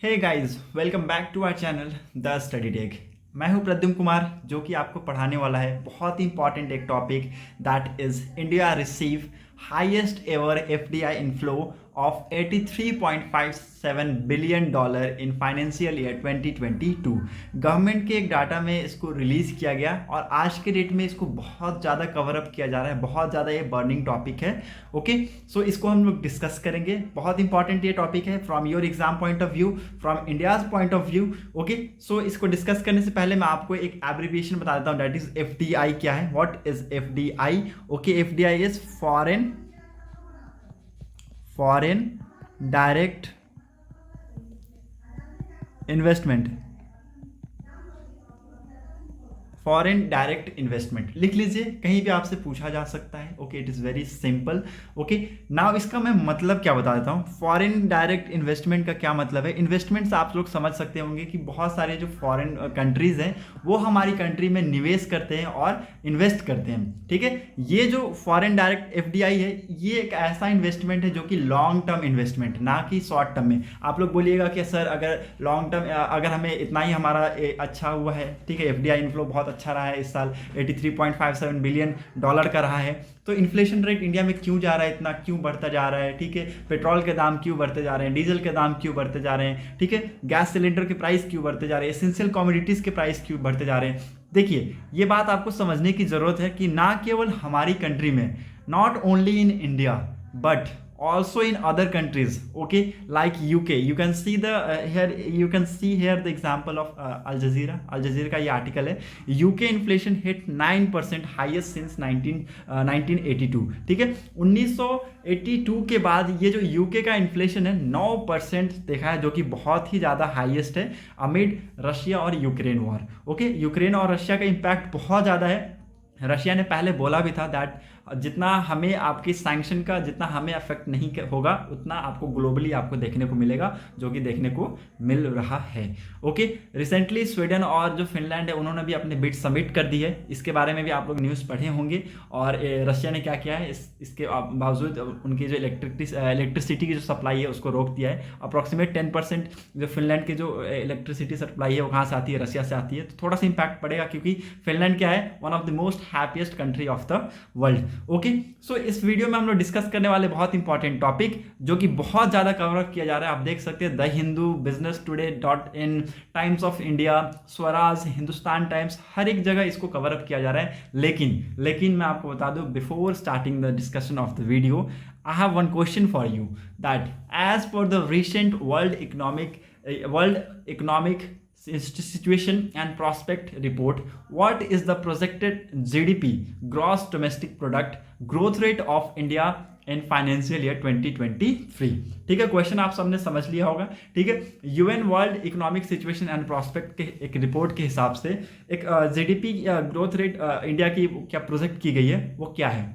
Hey guys, welcome back to our channel the study tech. मैं हूं प्रद्युम्न कुमार, जो कि आपको पढ़ाने वाला है बहुत ही इंपॉर्टेंट एक topic, that is India receive highest ever FDI inflow of 83.57 billion dollar in financial year 2022। Government के एक डाटा में इसको रिलीज़ किया गया और आज के डेट में इसको बहुत ज़्यादा कवर अप किया जा रहा है। बहुत ज़्यादा ये बर्निंग टॉपिक है। ओके, सो इसको हम लोग डिस्कस करेंगे। बहुत इंपॉर्टेंट ये टॉपिक है from your exam point of view, from India's point of view. Okay, so इसको डिस्कस करने से पहले मैं आपको एक एब्रिविएशन बता देता हूँ, दैट इज एफडीआई क्या है। What is FDI? Okay, FDI is foreign direct investment. Foreign direct investment लिख लीजिए, कहीं भी आपसे पूछा जा सकता है। Okay, it is very simple. Okay, now इसका मैं मतलब क्या बता देता हूँ। फॉरेन डायरेक्ट इन्वेस्टमेंट का क्या मतलब है? इन्वेस्टमेंट्स आप लोग समझ सकते होंगे कि बहुत सारे जो फॉरेन कंट्रीज हैं वो हमारी कंट्री में निवेश करते हैं और इन्वेस्ट करते हैं। ठीक है, ये जो फॉरेन डायरेक्ट एफडीआई है, ये एक ऐसा इन्वेस्टमेंट है जो कि लॉन्ग टर्म इन्वेस्टमेंट, ना कि शॉर्ट टर्म में। आप लोग बोलिएगा कि सर अगर लॉन्ग टर्म, अगर हमें इतना ही हमारा अच्छा हुआ है, ठीक है, एफडीआई इनफ्लो बहुत अच्छा रहा है इस साल, 83.57 बिलियन डॉलर का रहा है, तो इन्फ्लेशन रेट इंडिया में क्यों जा रहा है, इतना क्यों बढ़ता जा रहा है? ठीक है, पेट्रोल के दाम क्यों बढ़ते जा रहे हैं, डीजल के दाम क्यों बढ़ते जा रहे हैं, ठीक है, गैस सिलेंडर के प्राइस क्यों बढ़ते जा रहे हैं, एसेंशियल कमोडिटीज के प्राइस क्यों बढ़ते जा रहे हैं? देखिए, ये बात आपको समझने की जरूरत है कि ना केवल हमारी कंट्री में, not only in India but also in other countries, okay, like UK. You can see the here the example of Al Jazeera का ये आर्टिकल है। UK inflation hit 9% highest since 1982। ठीक है, 1982 के बाद ये जो UK का इन्फ्लेशन है 9% देखा है, जो कि बहुत ही ज़्यादा हाईएस्ट है अमिड रशिया और यूक्रेन वॉर। ओके, यूक्रेन और रशिया का इम्पैक्ट बहुत ज़्यादा है। रशिया ने पहले बोला भी था दैट जितना हमें आपकी सैंक्शन का जितना हमें अफेक्ट नहीं होगा, उतना आपको ग्लोबली आपको देखने को मिलेगा, जो कि देखने को मिल रहा है। ओके, रिसेंटली स्वीडन और जो फिनलैंड है उन्होंने भी अपने बिड सबमिट कर दी है। इसके बारे में भी आप लोग न्यूज़ पढ़े होंगे। और रशिया ने क्या किया है, इसके बावजूद उनकी जो इलेक्ट्रिसिटी की जो सप्लाई है उसको रोक दिया है। अप्रॉक्सीमेट 10% जो फिनलैंड की जो इलेक्ट्रिसिटी सप्लाई है वो कहाँ से आती है? रशिया से आती है। तो थोड़ा सा इंपैक्ट पड़ेगा, क्योंकि फिनलैंड क्या है, one of the most happiest country of the world. Okay, so इस वीडियो में हम लोग डिस्कस करने वाले बहुत इंपॉर्टेंट टॉपिक, जो कि बहुत ज्यादा कवर अप किया जा रहा है। आप देख सकते हैं the Hindu, business today .in, times of India, Swaraj, Hindustan times, हर एक जगह इसको कवर अप किया जा रहा है। लेकिन मैं आपको बता दूं, before starting the discussion of the video, I have one question for you, that as per the recent world economic situation and prospect report, what is the projected GDP, gross domestic product, growth rate of India in financial year 2023? ठीक है, question आप सबने समझ लिया होगा। ठीक है, UN world economic situation and prospect के एक रिपोर्ट के हिसाब से एक जीडीपी ग्रोथ रेट इंडिया की क्या प्रोजेक्ट की गई है, वो क्या है?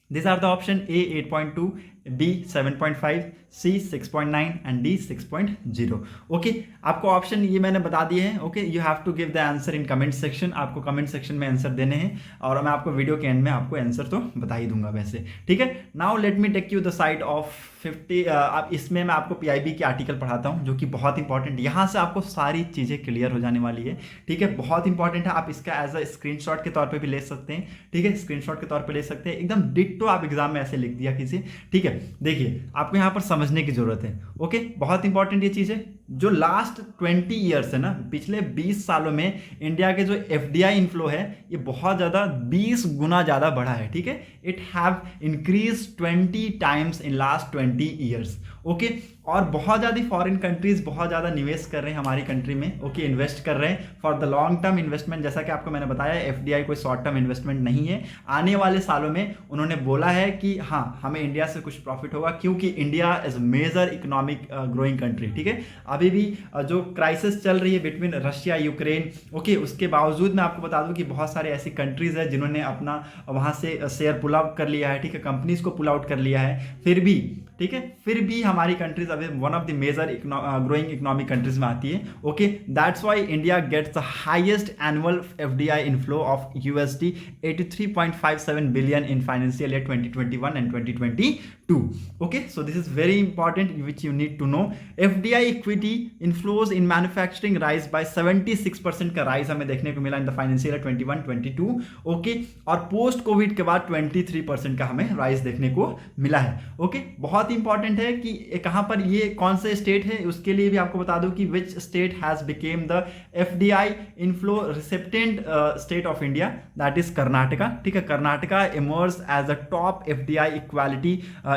This are the option: A 8.2, B 7.5, C 6.9 and D 6.0। Okay, आपको ऑप्शन ये मैंने बता दिए हैं। Okay, you have to give the answer in comment section. आपको कमेंट सेक्शन में आंसर देने हैं और मैं आपको वीडियो के एंड में आपको आंसर तो बता ही दूंगा वैसे। ठीक है, now let me take you the side of 50। आप इसमें मैं आपको पीआईबी के आर्टिकल पढ़ाता हूँ, जो कि बहुत इंपॉर्टेंट, यहाँ से आपको सारी चीज़ें क्लियर हो जाने वाली है। ठीक है, बहुत इंपॉर्टेंट है। आप इसका एज अ स्क्रीनशॉट के तौर पे भी ले सकते हैं। ठीक है, स्क्रीनशॉट के तौर पे ले सकते हैं, एकदम डिट्टो आप एग्जाम में ऐसे लिख दिया कीजिए। ठीक है, देखिए आपको यहाँ पर समझने की जरूरत है। ओके, बहुत इंपॉर्टेंट ये चीज़ है। जो लास्ट 20 ईयर्स है ना, पिछले 20 सालों में इंडिया के जो एफडीआई इनफ्लो है, ये बहुत ज़्यादा 20 गुना ज़्यादा बढ़ा है। ठीक है, it have increase 20 times in last 20 years. Okay, और बहुत ज़्यादा फॉरेन कंट्रीज बहुत ज़्यादा निवेश कर रहे हैं हमारी कंट्री में। ओके, इन्वेस्ट कर रहे हैं for the long term investment. जैसा कि आपको मैंने बताया, एफडीआई कोई शॉर्ट टर्म इन्वेस्टमेंट नहीं है। आने वाले सालों में उन्होंने बोला है कि हाँ, हमें इंडिया से कुछ प्रॉफिट होगा, क्योंकि India is major economic growing country. ठीक है, अभी भी जो क्राइसिस चल रही है बिटवीन रशिया यूक्रेन, ओके, उसके बावजूद मैं आपको बता दूं कि बहुत सारे ऐसी कंट्रीज है जिन्होंने अपना वहाँ से शेयर पुल आउट कर लिया है। ठीक है, कंपनीज को पुल आउट कर लिया है। फिर भी ठीक है, फिर भी हमारी कंट्रीज अभी one of the major growing economic countries में आती है। Okay, that's why India gets the highest annual FDI inflow of USD 83.57 billion in financial year 2021 and 2022। 2022. Okay, so this is very important which you need to know. FDI equity inflows in manufacturing rise by 76% का rise हमें देखने को मिला in the financial 21-22. Okay, और post Covid के बाद 23% का हमें राइज देखने को मिला है. ओके, बहुत इंपॉर्टेंट है कि कहां पर ये कौन से स्टेट है, उसके लिए भी आपको बता दूं कि which state has become the FDI inflow recipient state of India, that is Karnataka. ठीक है, Karnataka emerge as a top FDI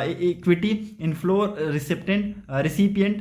equity inflow recipient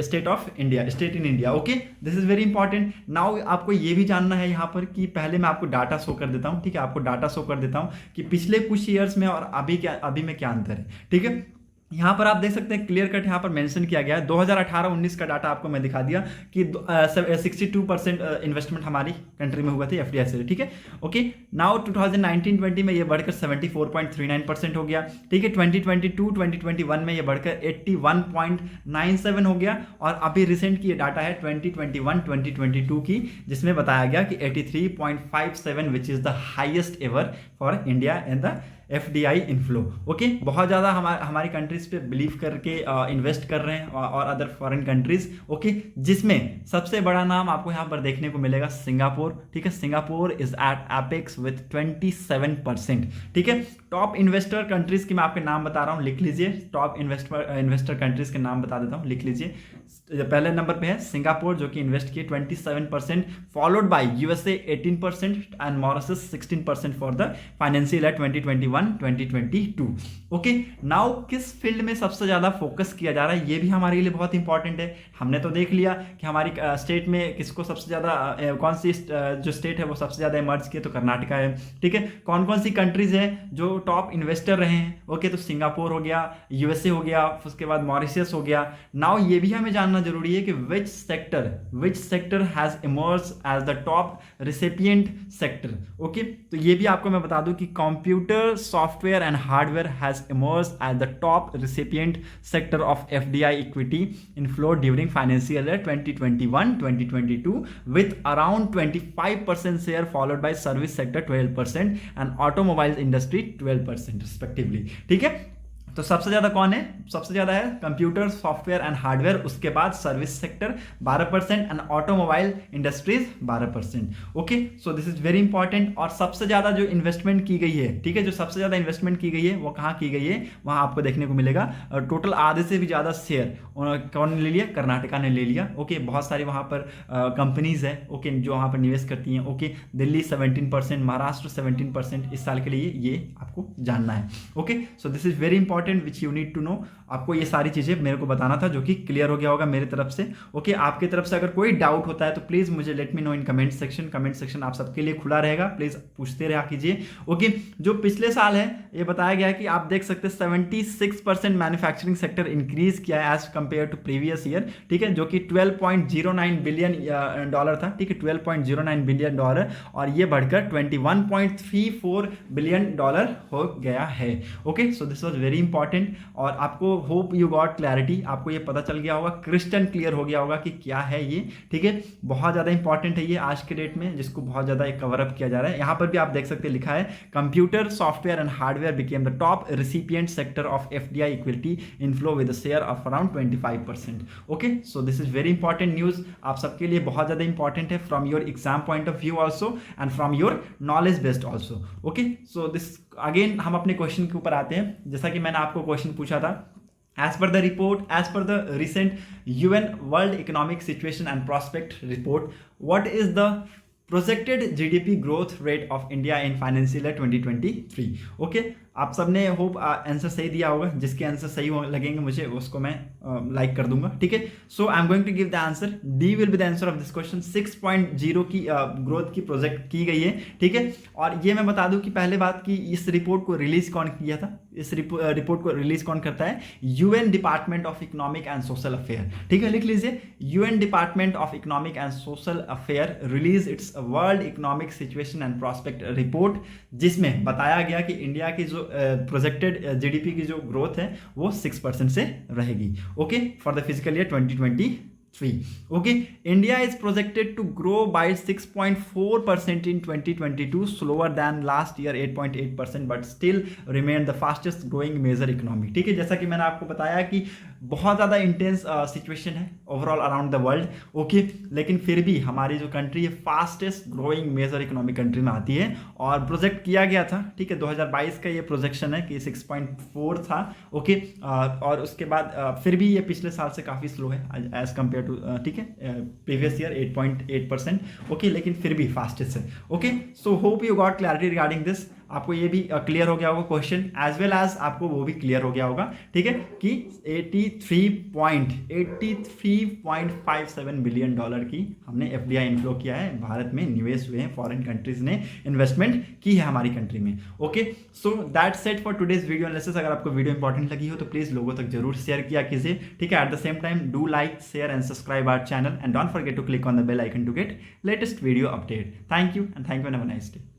state of India, state in India. Okay, this is very important. Now आपको ये भी जानना है यहाँ पर कि पहले मैं आपको डाटा शो कर देता हूँ. ठीक है, आपको डाटा शो कर देता हूँ कि पिछले कुछ ईयर्स में और अभी में क्या अंतर है. ठीक है, यहाँ पर आप देख सकते हैं क्लियर कट यहाँ पर मेंशन किया गया है. 2018-19 का डाटा आपको मैं दिखा दिया कि 62% इन्वेस्टमेंट हमारी कंट्री में हुआ था FDI से. ठीक है, ओके. नाउ 2019-20 में ये बढ़कर 74.39% हो गया. ठीक है, 2022-2021 में ये बढ़कर 81.97 हो गया. और अभी रिसेंट की ये डाटा है 2021-2022 की, जिसमें बताया गया कि 83.57 which is the highest ever for India in the FDI inflow. Okay, बहुत ज़्यादा हमारी कंट्रीज पे बिलीव करके इन्वेस्ट कर रहे हैं और अदर फॉरेन कंट्रीज. ओके, जिसमें सबसे बड़ा नाम आपको यहाँ पर देखने को मिलेगा सिंगापुर. ठीक है, Singapore is at apex with 27%. ठीक है, टॉप इन्वेस्टर कंट्रीज की मैं आपके नाम बता रहा हूँ, लिख लीजिए. टॉप इन्वेस्टर कंट्रीज के नाम बता देता हूँ, लिख लीजिए. पहले नंबर पे है सिंगापुर जो कि इन्वेस्ट किए 27%, followed by USA 18% and Mauritius 16% for the financial year 2021-2022. Okay, now किस फील्ड में सबसे ज्यादा फोकस किया जा रहा है, ये भी हमारे लिए बहुत इंपॉर्टेंट है. हमने तो देख लिया कि हमारी स्टेट में किसको सबसे ज्यादा, कौन सी जो स्टेट है वो सबसे ज्यादा इमर्ज किए, तो कर्नाटका है. ठीक है, कौन कौन सी कंट्रीज है जो टॉप इन्वेस्टर रहे हैं. ओके, तो सिंगापुर हो गया, USA हो गया, उसके बाद मॉरिशस हो गया. नाउ ये भी हमें जानना जरूरी है कि which sector has emerge as the top recipient sector. Okay, तो ये भी आपको मैं बता दूं कि computer software and hardware has emerge as the top recipient sector of FDI equity inflow during financial year 2021-2022 with around 25% share followed by service sector 12% and automobile industry 12% respectively. ठीक है, तो सबसे ज्यादा कौन है, सबसे ज्यादा है कंप्यूटर सॉफ्टवेयर एंड हार्डवेयर, उसके बाद service sector 12% and automobile industries 12%. Okay, so this is very important. और सबसे ज्यादा जो इन्वेस्टमेंट की गई है, ठीक है, जो सबसे ज्यादा इन्वेस्टमेंट की गई है वो कहाँ की गई है, वहां आपको देखने को मिलेगा. टोटल आधे से भी ज्यादा शेयर कौन ले लिया, कर्नाटका ने ले लिया. ओके, बहुत सारी वहां पर कंपनीज है, ओके, जो वहां पर निवेश करती हैं. ओके, दिल्ली 17%, महाराष्ट्र 17% इस साल के लिए, ये आपको जानना है. Okay, so this is very important which you need to know. आपको ये सारी चीजें मेरे को बताना था, जो कि क्लियर हो गया होगा मेरी तरफ से. ओके, आपकी तरफ से अगर कोई डाउट होता है तो प्लीज मुझे लेट मी नो इन कमेंट सेक्शन आप सबके लिए खुला रहेगा, प्लीज पूछते रहा कीजिए. ओके, जो पिछले साल है ये बताया गया है कि आप देख सकते हैं 76% मैन्युफैक्चरिंग सेक्टर इंक्रीज किया है as compare to previous year. ठीक है, जो कि $12.09 बिलियन था. ठीक है, $12.09 बिलियन, और ये बढ़कर $21.34 बिलियन हो गया है. Okay, so this was very important. और आपको होप यू गॉट क्लैरिटी, आपको ये पता चल गया होगा, क्रिस्टल क्लियर हो गया होगा कि क्या है ये. ठीक है, बहुत ज्यादा इंपॉर्टेंट है ये आज के डेट में, जिसको बहुत ज्यादा कवर अप किया जा रहा है. यहाँ पर भी आप देख सकते हैं लिखा है computer software and hardware became the top recipient sector of FDI equity inflow with share of around 25%. Okay, so this is very important news, आप सबके लिए बहुत ज्यादा इंपॉर्टेंट है from your exam point of view also and from your knowledge based also. Okay, so this again हम अपने question के ऊपर आते हैं. जैसा कि मैंने आपको क्वेश्चन पूछा था, as per the recent UN World Economic Situation and Prospect report, what is the projected GDP growth rate of India in financial year 2023? Okay, आप सबने होप आंसर सही दिया होगा. जिसके आंसर सही लगेंगे मुझे उसको मैं लाइक कर दूंगा. ठीक है, so I am going to give the answer. D will be the answer of this question. 6.0 की ग्रोथ की प्रोजेक्ट की गई है. ठीक है, और ये मैं बता दूं कि पहले बात की इस रिपोर्ट को रिलीज कौन किया था, इस रिपोर्ट को रिलीज कौन करता है, UN department of economic and social affair. ठीक है, लिख लीजिए, UN department of economic and social affair release it's world economic situation and prospect report, जिसमें बताया गया कि इंडिया की जो प्रोजेक्टेड GDP की जो ग्रोथ है वो 6% से रहेगी. Okay, for the physical year 2023. Okay, India is projected to grow by 6.4% in 2022, slower than last year 8.8%, but still remain the fastest growing major economy. ठीक है, जैसा कि मैंने आपको बताया कि बहुत ज़्यादा इंटेंस सिचुएशन है overall around the world, okay, लेकिन फिर भी हमारी जो कंट्री है fastest growing major economic country में आती है और प्रोजेक्ट किया गया था, ठीक है, 2022 का ये प्रोजेक्शन है कि 6.4 था, ओके, और उसके बाद फिर भी ये पिछले साल से काफ़ी स्लो है एज कम्पेयर टू, ठीक है, प्रीवियस ईयर 8.8%, ओके, लेकिन फिर भी फास्टेस्ट है, okay. So hope you got clarity regarding this, आपको ये भी क्लियर हो गया होगा क्वेश्चन, एज वेल एज आपको वो भी क्लियर हो गया होगा, ठीक है, कि 83.57 बिलियन डॉलर की हमने एफडीआई इनफ्लो किया है, भारत में निवेश हुए हैं, फॉरेन कंट्रीज ने इन्वेस्टमेंट की है हमारी कंट्री में, okay. So that set for today's video analysis. अगर आपको वीडियो इंपॉर्टेंट लगी हो तो प्लीज लोगों तक जरूर शेयर किया कीजिए, ठीक है। At the same time do like, share and subscribe our channel and don't forget to click on the bell icon to get latest video update. Thank you and have a nice day.